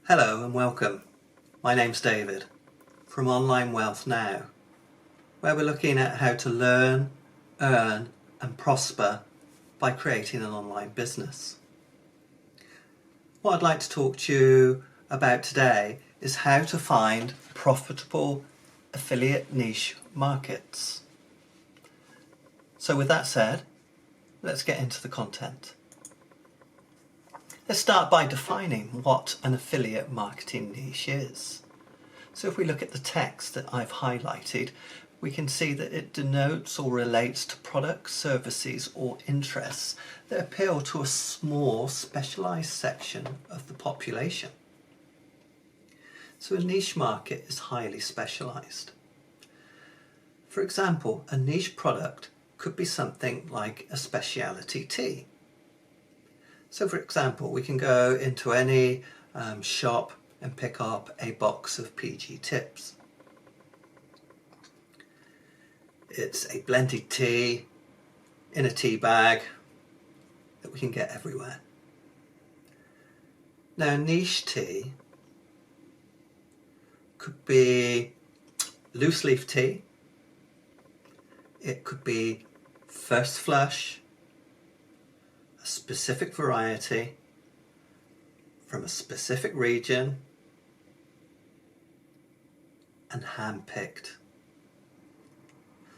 Hello and welcome. My name's David from Online Wealth Now, where we're looking at how to learn, earn and prosper by creating an online business. What I'd like to talk to you about today is how to find profitable affiliate niche markets. So with that said, let's get into the content. Let's start by defining what an affiliate marketing niche is. So if we look at the text that I've highlighted, we can see that it denotes or relates to products, services or interests that appeal to a small specialised section of the population. So a niche market is highly specialised. For example, a niche product could be something like a specialty tea. So for example, we can go into any shop and pick up a box of PG Tips. It's a blended tea in a tea bag that we can get everywhere. Now niche tea could be loose leaf tea, it could be first flush, a specific variety from a specific region and hand-picked.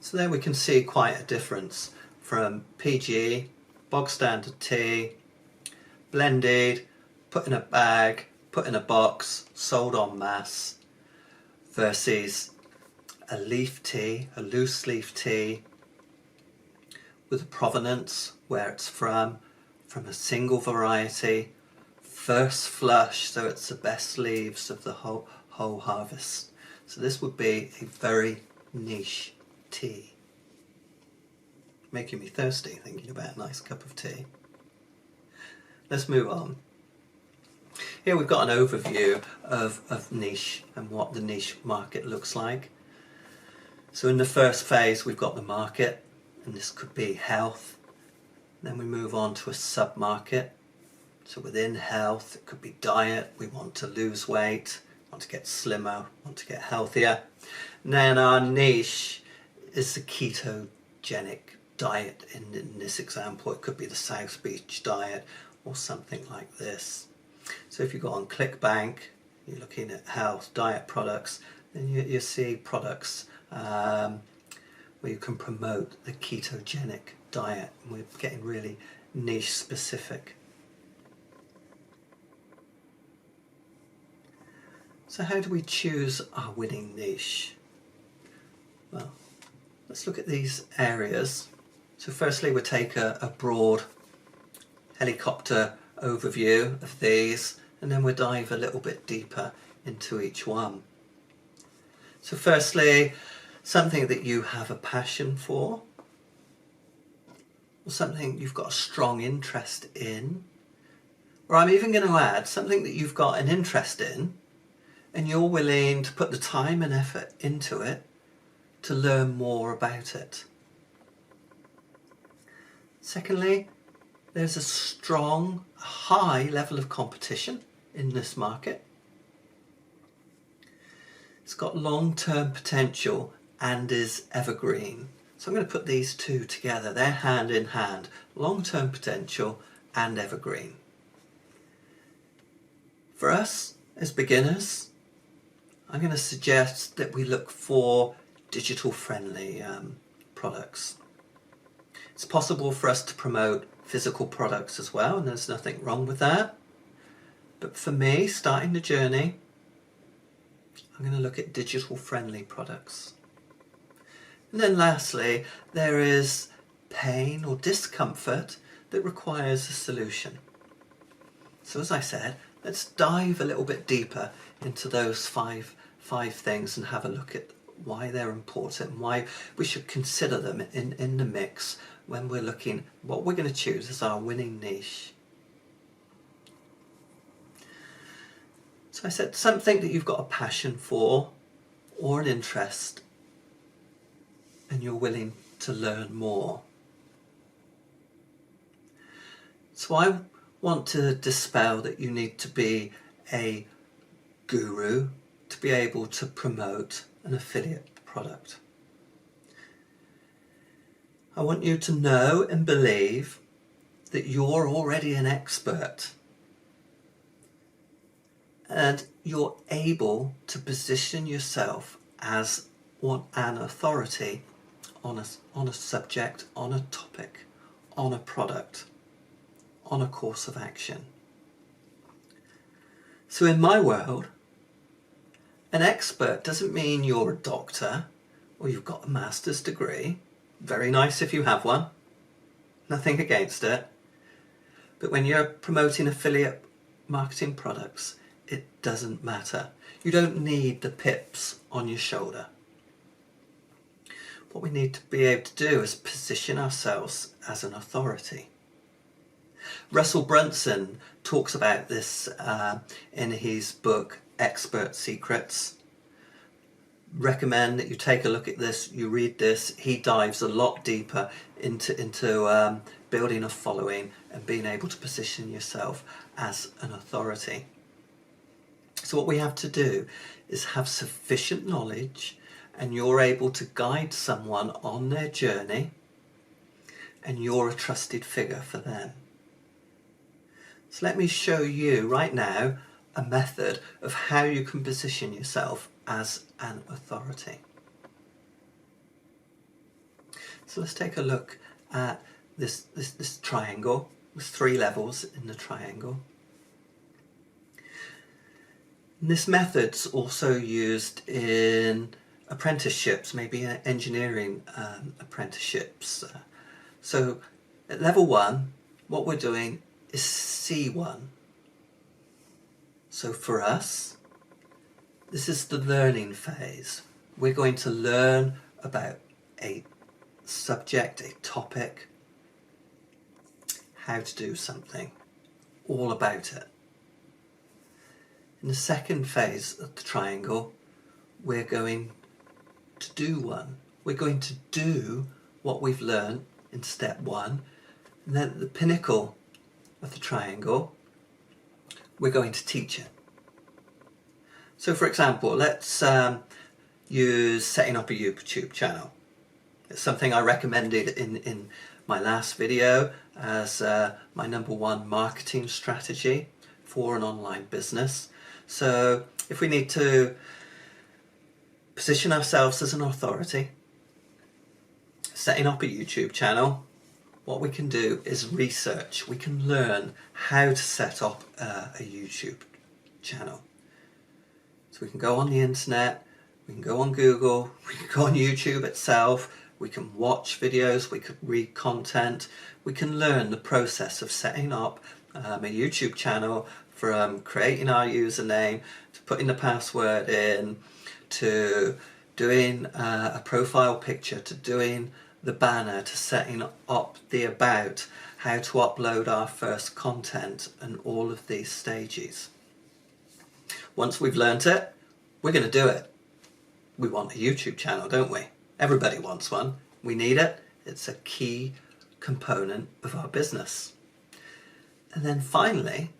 So there we can see quite a difference from PG, bog standard tea, blended, put in a bag, put in a box, sold en masse, versus a leaf tea, a loose leaf tea with a provenance, where it's from a single variety, first flush, so it's the best leaves of the whole harvest. So this would be a very niche tea. Making me thirsty thinking about a nice cup of tea. Let's move on. Here we've got an overview of niche and what the niche market looks like. So in the first phase we've got the market, and this could be health. Then we move on to a sub-market. So within health, it could be diet. We want to lose weight, want to get slimmer, want to get healthier. And then our niche is the ketogenic diet. In this example, it could be the South Beach diet or something like this. So if you go on ClickBank, you're looking at health, diet products, then you see products where you can promote the ketogenic diet. And we're getting really niche specific. So how do we choose our winning niche? Well, let's look at these areas. So firstly, we'll take a broad helicopter overview of these, and then we'll dive a little bit deeper into each one. So firstly, something that you have a passion for, or something you've got a strong interest in, or I'm even going to add something that you've got an interest in and you're willing to put the time and effort into it to learn more about it. Secondly, there's a strong, high level of competition in this market. It's got long-term potential and is evergreen. So I'm going to put these two together. They're hand in hand. Long-term potential and evergreen. For us as beginners, I'm going to suggest that we look for digital friendly products. It's possible for us to promote physical products as well, and there's nothing wrong with that. But for me, starting the journey, I'm going to look at digital friendly products. And then lastly, there is pain or discomfort that requires a solution. So as I said, let's dive a little bit deeper into those five things and have a look at why they're important and why we should consider them in the mix when we're looking what we're going to choose as our winning niche. So I said something that you've got a passion for or an interest and you're willing to learn more. So I want to dispel that you need to be a guru to be able to promote an affiliate product. I want you to know and believe that you're already an expert and you're able to position yourself as an authority on a subject, on a topic, on a product, on a course of action. So in my world, an expert doesn't mean you're a doctor or you've got a master's degree. Very nice if you have one. Nothing against it. But when you're promoting affiliate marketing products, it doesn't matter. You don't need the pips on your shoulder. What we need to be able to do is position ourselves as an authority. Russell Brunson talks about this in his book Expert Secrets. Recommend that you take a look at this, you read this. He dives a lot deeper into building a following and being able to position yourself as an authority. So what we have to do is have sufficient knowledge, and you're able to guide someone on their journey, and you're a trusted figure for them. So let me show you right now a method of how you can position yourself as an authority. So let's take a look at this triangle. There's 3 levels in the triangle. And this method's also used in apprenticeships, maybe engineering apprenticeships. So at level 1, what we're doing is C1. So for us, this is the learning phase. We're going to learn about a subject, a topic, how to do something, all about it. In the second phase of the triangle, we're going to do one. We're going to do what we've learned in step 1. And then at the pinnacle of the triangle, we're going to teach it. So for example, let's use setting up a YouTube channel. It's something I recommended in my last video as my #1 marketing strategy for an online business. So if we need to position ourselves as an authority, setting up a YouTube channel, what we can do is research. We can learn how to set up a YouTube channel. So we can go on the internet, we can go on Google, we can go on YouTube itself, we can watch videos, we can read content, we can learn the process of setting up a YouTube channel, from creating our username, to putting the password in, to doing a profile picture, to doing the banner, to setting up the about, how to upload our first content, and all of these stages. Once we've learnt it, we're going to do it. We want a YouTube channel, don't we? Everybody wants one. We need it. It's a key component of our business. And then finally,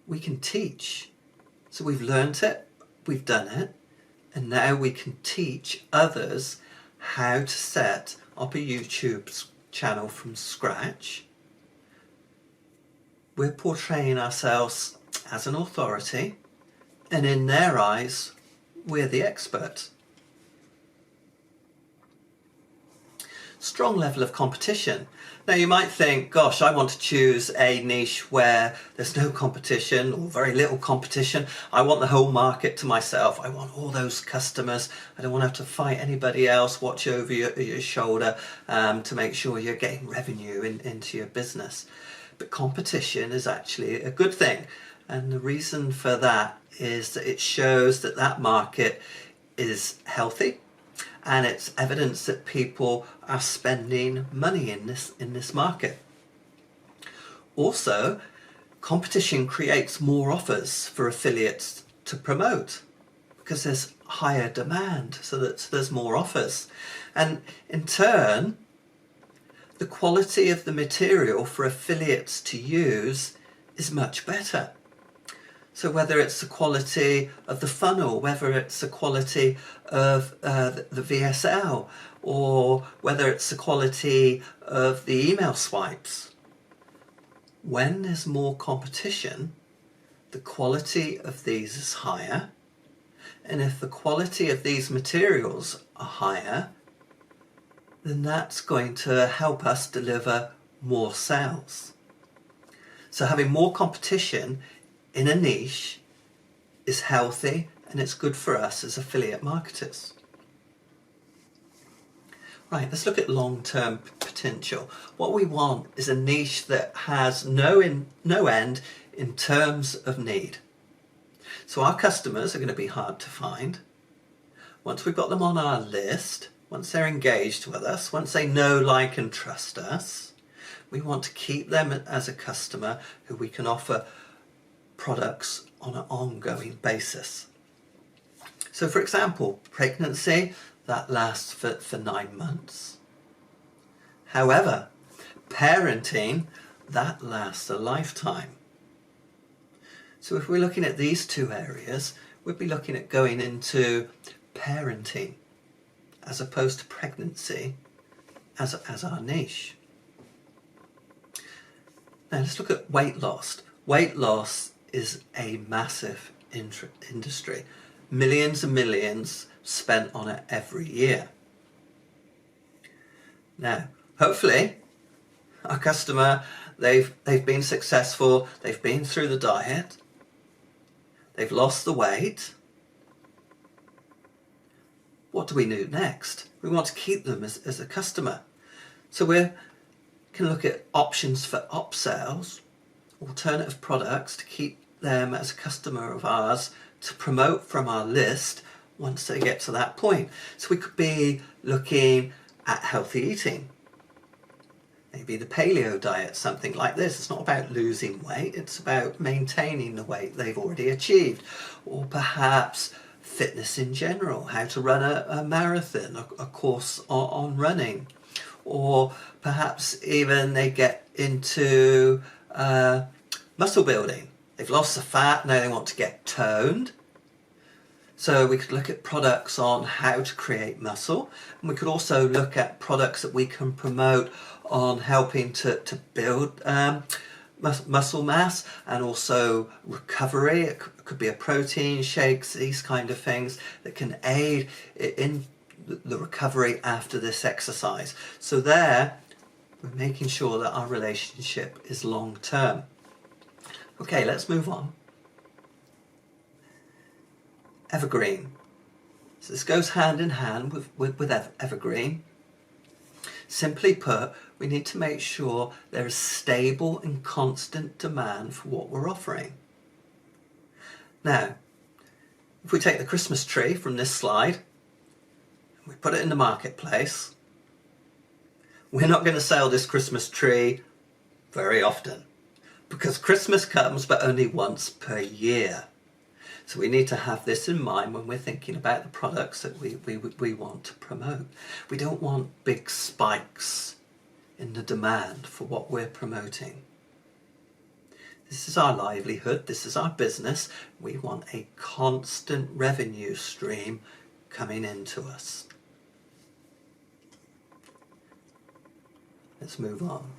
we can teach. So we've learnt it, we've done it, and now we can teach others how to set up a YouTube channel from scratch. We're portraying ourselves as an authority, and in their eyes, we're the expert. Strong level of competition. Now you might think, gosh, I want to choose a niche where there's no competition or very little competition. I want the whole market to myself. I want all those customers. I don't want to have to fight anybody else, watch over your shoulder to make sure you're getting revenue into your business. But competition is actually a good thing. And the reason for that is that it shows that that market is healthy, and it's evidence that people are spending money in this market. Also, competition creates more offers for affiliates to promote because there's higher demand, so that there's more offers. And in turn, the quality of the material for affiliates to use is much better. So whether it's the quality of the funnel, whether it's the quality of the VSL, or whether it's the quality of the email swipes. When there's more competition, the quality of these is higher. And if the quality of these materials are higher, then that's going to help us deliver more sales. So having more competition in a niche is healthy, and it's good for us as affiliate marketers. Right, let's look at long-term potential. What we want is a niche that has no end in terms of need. So our customers are going to be hard to find. Once we've got them on our list, once they're engaged with us, once they know, like and trust us, we want to keep them as a customer who we can offer products on an ongoing basis. So for example, pregnancy, that lasts for 9 months. However, parenting, that lasts a lifetime. So if we're looking at these two areas, we'd be looking at going into parenting as opposed to pregnancy as our niche. Now let's look at weight loss. Weight loss is a massive industry. Millions and millions spent on it every year. Now, hopefully, our customer, they've been successful, they've been through the diet, they've lost the weight. What do we do next? We want to keep them as a customer. So we can look at options for upsells, alternative products to keep them as a customer of ours, to promote from our list once they get to that point. So we could be looking at healthy eating. Maybe the paleo diet, something like this. It's not about losing weight, it's about maintaining the weight they've already achieved. Or perhaps fitness in general, how to run a marathon, a course on running. Or perhaps even they get into muscle building. They've lost the fat, now they want to get toned. So we could look at products on how to create muscle, and we could also look at products that we can promote on helping to build muscle mass, and also recovery. It could be a protein shakes, these kind of things that can aid in the recovery after this exercise. So there, we're making sure that our relationship is long term. Okay, let's move on. Evergreen. So this goes hand in hand with Evergreen. Simply put, we need to make sure there is stable and constant demand for what we're offering. Now, if we take the Christmas tree from this slide, we put it in the marketplace, we're not going to sell this Christmas tree very often, because Christmas comes but only once per year. So we need to have this in mind when we're thinking about the products that we want to promote. We don't want big spikes in the demand for what we're promoting. This is our livelihood, this is our business. We want a constant revenue stream coming into us. Let's move on.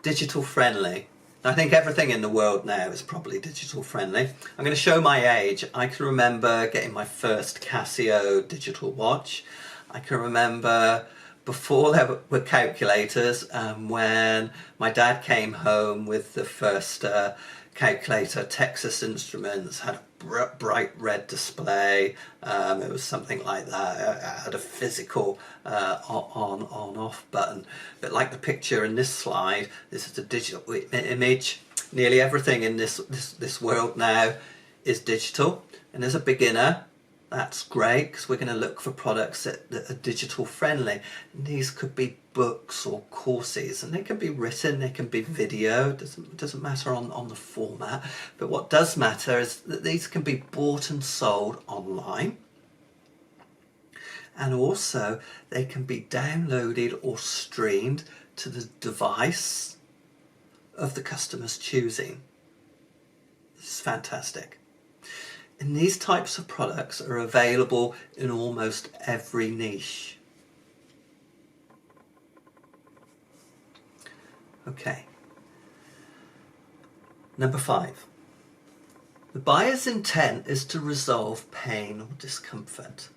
Digital friendly. I think everything in the world now is probably digital friendly. I'm going to show my age. I can remember getting my first Casio digital watch. I can remember before there were calculators, when my dad came home with the first calculator. Texas Instruments had a bright red display. It was something like that. It had a physical on-off button. But like the picture in this slide, this is a digital image. Nearly everything in this world now is digital. And as a beginner, that's great, because we're going to look for products that are digital friendly. And these could be books or courses, and they can be written, they can be video, doesn't matter on the format. But what does matter is that these can be bought and sold online, and also they can be downloaded or streamed to the device of the customer's choosing. This is fantastic. And these types of products are available in almost every niche. Okay. Number 5. The buyer's intent is to resolve pain or discomfort.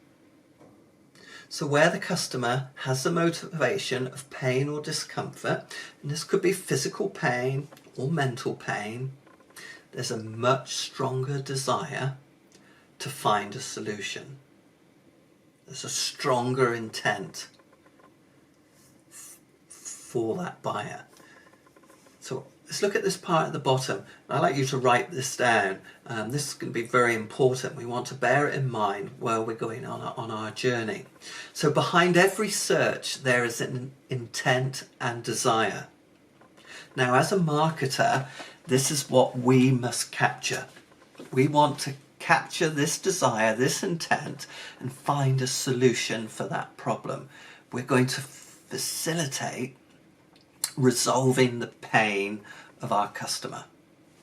So where the customer has the motivation of pain or discomfort, and this could be physical pain or mental pain, there's a much stronger desire to find a solution. There's a stronger intent for that buyer. So let's look at this part at the bottom. I'd like you to write this down. This is going to be very important. We want to bear it in mind while we're going on our journey. So behind every search there is an intent and desire. Now as a marketer, this is what we must capture. We want to capture this desire, this intent, and find a solution for that problem. We're going to facilitate resolving the pain of our customer.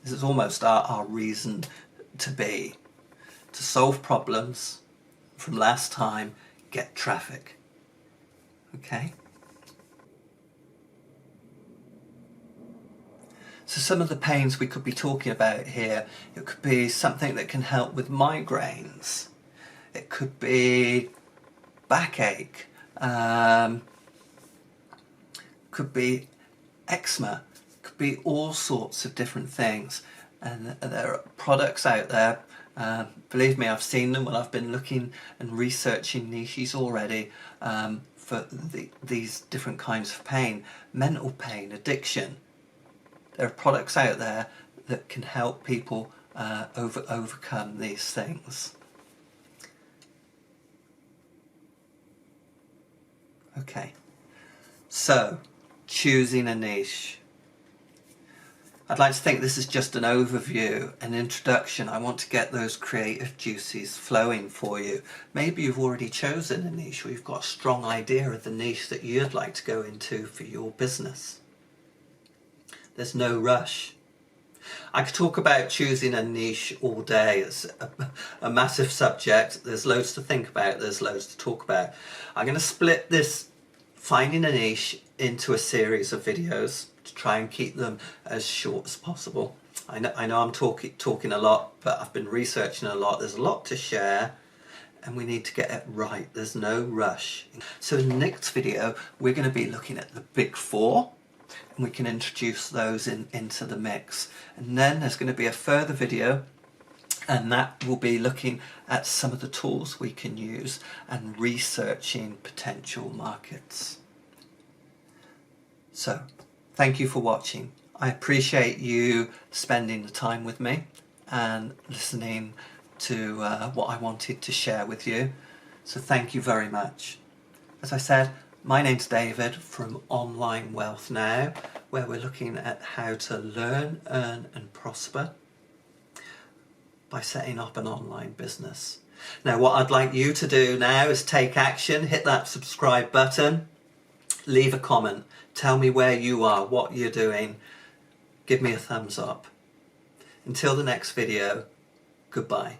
This is almost our reason to be. To solve problems from last time, get traffic. Okay? So some of the pains we could be talking about here, it could be something that can help with migraines. It could be backache. Could be eczema. Could be all sorts of different things. And there are products out there, believe me, I've seen them when I've been looking and researching niches already for these different kinds of pain. Mental pain, addiction. There are products out there that can help people overcome these things. Okay, so choosing a niche. I'd like to think this is just an overview, an introduction. I want to get those creative juices flowing for you. Maybe you've already chosen a niche, or you've got a strong idea of the niche that you'd like to go into for your business. There's no rush. I could talk about choosing a niche all day. It's a massive subject. There's loads to think about. There's loads to talk about. I'm going to split this finding a niche into a series of videos to try and keep them as short as possible. I know I'm talking a lot, but I've been researching a lot. There's a lot to share, and we need to get it right. There's no rush. So in the next video, we're going to be looking at the big 4. And we can introduce those into the mix. And then there's going to be a further video, and that will be looking at some of the tools we can use and researching potential markets. So, thank you for watching. I appreciate you spending the time with me and listening to what I wanted to share with you. So thank you very much. As I said, my name's David from Online Wealth Now, where we're looking at how to learn, earn and prosper by setting up an online business. Now what I'd like you to do now is take action, hit that subscribe button, leave a comment, tell me where you are, what you're doing, give me a thumbs up. Until the next video, goodbye.